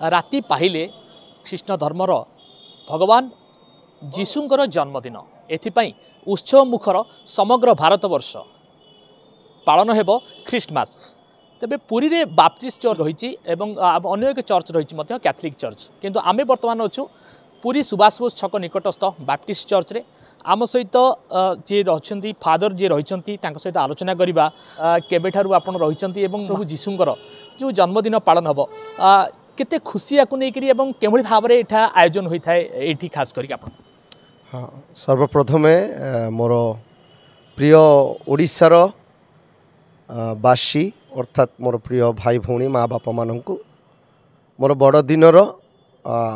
राति पाहिले कृष्ण धर्मर भगवान जीशुंकर जन्मदिन एथिपाई उत्सव मुखर समग्र भारतवर्ष पालन हेब ख्रीष्टमास। तेबे पुरी रे बाप्टिस्ट चर्च रही अन्य एक चर्च रही कैथलिक चर्च, किंतु आमे वर्तमान अच्छु पुरी सुभाष बोस छक निकटस्थ बाप्टिस्ट चर्च रे। आम सहित जी रही फादर जी रही सहित आलोचना करवा केबेठारु आपण रही प्रभु जीशुंकर जो जन्मदिन पालन हम केते खुशी या केभली भाव में एठा आयोजन होता है ये खास करके आपण। हाँ, सर्वप्रथमे मोर प्रिय ओडिशार बासी अर्थात मोर प्रिय भाई भौणी माँ बापा मानू मोर बड़ दिनर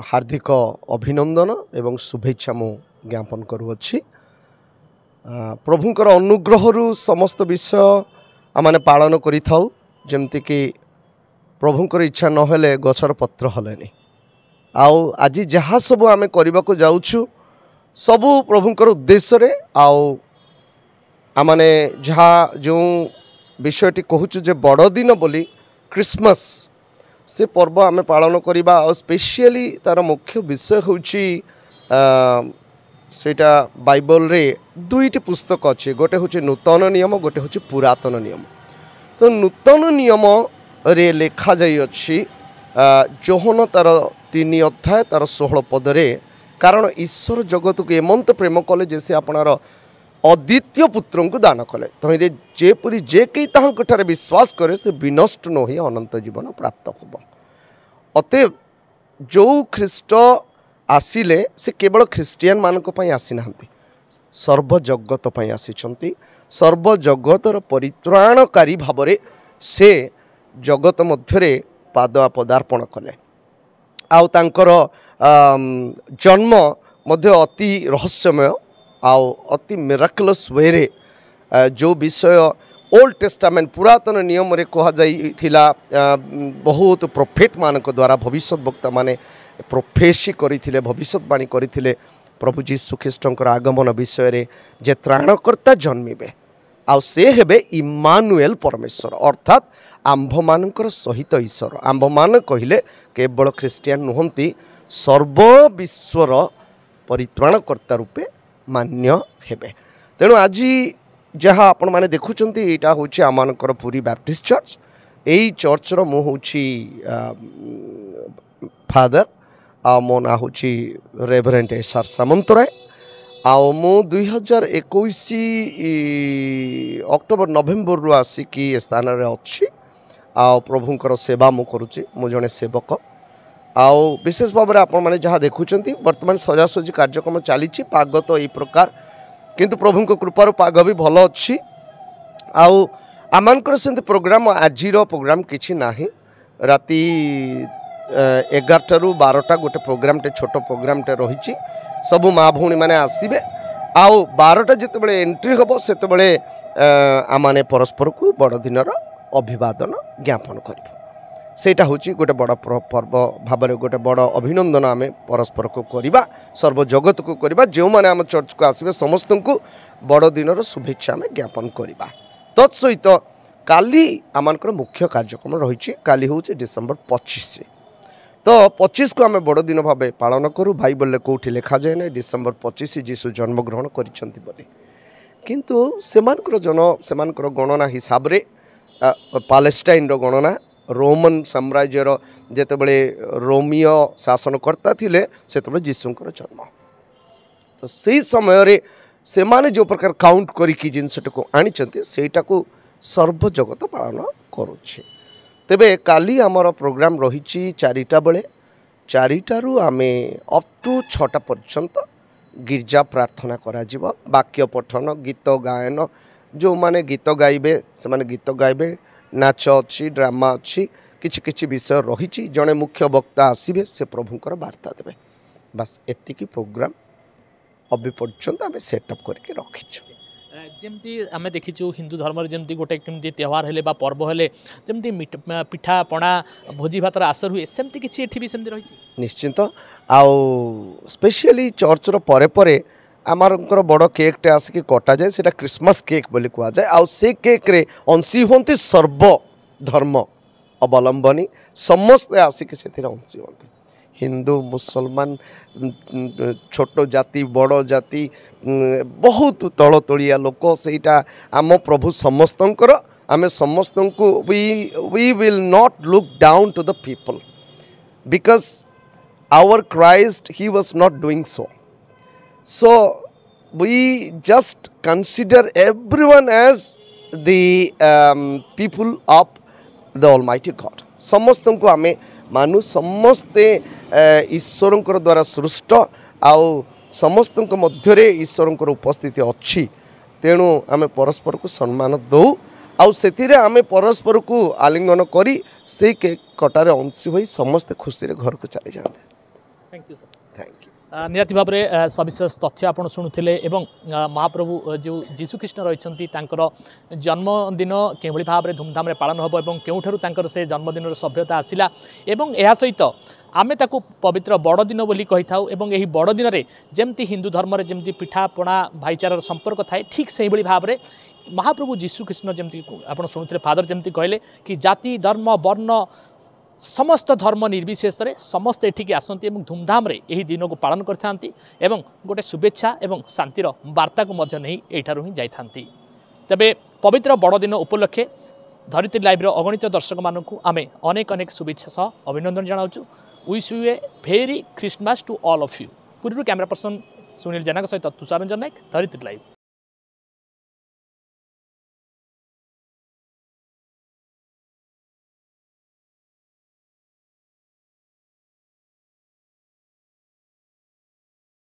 हार्दिक अभिनंदन एवं शुभेच्छा मु ज्ञापन करुअछि। प्रभुंकर अनुग्रह समस्त विषय आम पालन करिथाउ, जेमति कि प्रभुंकर इच्छा नहेले गछर पत्र हलेनी। आउ आज जहाँ सब आम करने को जाऊँ सबू प्रभुंकर उद्देश्य रे आउ आमने जहाँ जो विषयटी कहूँ जे बड़ दिन बोली क्रिसमस से पर्व आम पालन करवा और स्पेशली तार मुख्य विषय होची सेटा बाइबल रे दुईटी पुस्तक अच्छे, गोटे हूँ नूतन नियम, गोटे हूँ पुरातन नियम। तो नूतन नियम रे लेखा जाई अच्छी जोहन तार 3 अध्याय तार 16 पदरे, कारण ईश्वर जगत को एमंत प्रेम कले जैसे आपणार अद्वितीय पुत्र को दान कले तहिरे जेपरी जे कई ताहार विश्वास करे से विनष्ट न हो अनंत जीवन प्राप्त होब। अतएव जो ख्रीष्ट आसिले से केवल ख्रीस्टियन मानक पई आसी नांती, सर्वजगत पई आसीचंती। सर्वजगतर परित्राणकारी भावरे से जगत मध्यरे पाद पदार्पण कले। आउ तांकर जन्म मध्य अति रहस्यमय आउ अति मिराकुलस वे रे जो विषय ओल्ड टेस्टामेंट पुरातन नियम रे कहा जाई थिला, बहुत प्रोफेट मानक द्वारा भविष्यवक्ता माने प्रोफेसी करिथिले, भविष्यवाणी करिथिले प्रभु जीशु ख्रीष्टंकर आगमन विषय रे जे त्राणकर्ता जन्मिबे आउ से हेबे इम्मानुएल परमेश्वर अर्थात आंभ मानकर सहित ईश्वर। आंभ मान कहिले केवल ख्रीस्टियन नुहंती, सर्व विश्वर परित्राणकर्ता रूपे मान्य हेबे। तेणु आज जहाँ आपण माने देखुचंती एटा होची आमानकर पुरी बैप्टिस्ट चर्च। एई चर्च रो मु होची फादर आ मो ना होची रेवरेंट एसआर सामंतराय। आउ मु 2021 अक्टोबर नवेम्बर रु आसिकी स्थान रे अच्छी आउ प्रभुंकर सेवा मु करुची। मु जने सेवक आउ विशेष भाव में आपण माने जहाँ देखुचंती वर्तमान सजासजी कार्यक्रम चली पाग तो यही प्रकार, किंतु प्रभुंक कृपार पाग भी भल अच्छी। आउ आमानकर सेंति प्रोग्राम आजिर प्रोग्राम किछि नाही, राति 11 रु 12 गोटे प्रोग्रामटे छोट प्रोग्रामटे रही सबू माँ भौणी मैंने आसबे। आउ 12टा जितेबाला एंट्री हम से आमाने परस्पर को बड़ दिनर अभिवादन ज्ञापन कर सेटा हूँ गोटे बड़ पर्व भाव में गोटे बड़ अभिनंदन आम परस्पर को करवा, सर्वजगत को करवा। जो मैंने आम चर्च को आसबे समस्त को बड़ दिनर शुभेच्छा आम ज्ञापन करवा। तत्सहित काली आमानकर मुख्य कार्यक्रम रही, काली हूँ डिसेम्बर 25। तो 25 को आम बड़ दिन भाव पालन करूँ। बाइबल कौटी लिखा जाए ना डिसेम्बर 25 जीशु जन्मग्रहण करिसेंति बोली, किंतु सेमानकर गणना हिसाब रे पालेस्टाइन रो गणना रोमन साम्राज्यर जेतेबेले रोमियो शासनकर्ता थिले सेतेबेले जीशुंकर जन्म। तो सही समय रे सेमाने जो प्रकार काउंट करिकी जिनसटा को आनिचंती सेटा को सर्वजगत पालन करुछि। तेबे काली आमर प्रोग्राम रही 4टा बेले, 4टारू आमे अप टू 6टा पर्यंत गिरजा प्रार्थना करा जिवो, वाक्य पठन गीत गायन जो माने गीत गाइबे से माने गीत गाइबे, नाच अच्छी ड्रामा अच्छी किछि किछि विषय रही। जड़े मुख्य वक्ता आसबे से प्रभुंकर वार्ता देवे। बस एतिकी प्रोग्राम अभी पर्यंत आम सेटअप करके रखीचु। जमती आम देखीचु हिंदू धर्म जमती गोटे केमती त्यौहार हेले बा पर्व हेले जमती पिठा पणा भोजी भातर आसर हुए सेमती किछि एठी भी सेमती रही निश्चिंत। आउ स्पेशली चर्च रो परे परे आमरंकर बड़ केकटे आसिक कटा जाए, सेटा क्रिसमस केक बोली कह जाए। आउ से केक रे अंशी होती सर्व धर्म अवलंबनी समस्ते आसिक से अंशी हमें हिंदू मुसलमान छोट जाति बड़ जाति बहुत तल तलिया लोक सेटा आम प्रभु समस्तंकर आम समस्त को we will not look down to the people because our Christ he was not doing so we just consider everyone as the people of the Almighty God. समस्त को आम मानु समस्ते ईश्वर द्वारा सृष्ट आउ समस्त मध्य ईश्वर उपस्थिति अच्छी तेणु आम परस्पर को सम्मान दौ आउ से आम परस्पर को आलिंगन करी से केक कटार अंशी हो समस्ते खुशी घर को चली जाते। Thank you sir. Thank you. निहाती भाव में सविशेष तथ्य आप शुणुले एवं महाप्रभु जो जीशुकृष्ण रही जन्मदिन किभली भाव में धूमधाम पालन हम और क्यों से जन्मदिन सभ्यता आसला एवं यह सहित आमे ताकू पवित्र बड़ दिन बोली कही था एवं यही बड़ दिन में जमती हिंदू धर्म में जमती पिठापणा भाईचारार संपर्क थाए ठीक से भाव में महाप्रभु जीशुकृष्ण जमती आप शुणुते फादर जमती कहले कि जाति धर्म वर्ण समस्त धर्म निर्विशेष समस्त एठिकी आसती धूमधाम यही दिन को पालन करथांती एवं गोटे शुभेच्छा एवं शांतिर वार्ता को मध्य नहीं एठारु ही जाइथांती। तबे पवित्र बड़ दिन उपलक्षे धरित्री लाइव अगणित दर्शक मानू आमे अनेक अनेक शुभेच्छा सह अभिनंदन जनाऊँ। Wish you a very Christmas to all of you. पूर्व कैमरा पर्सन सुनील जेना सहित तुषार रंजन नायक, धरित्री लाइव।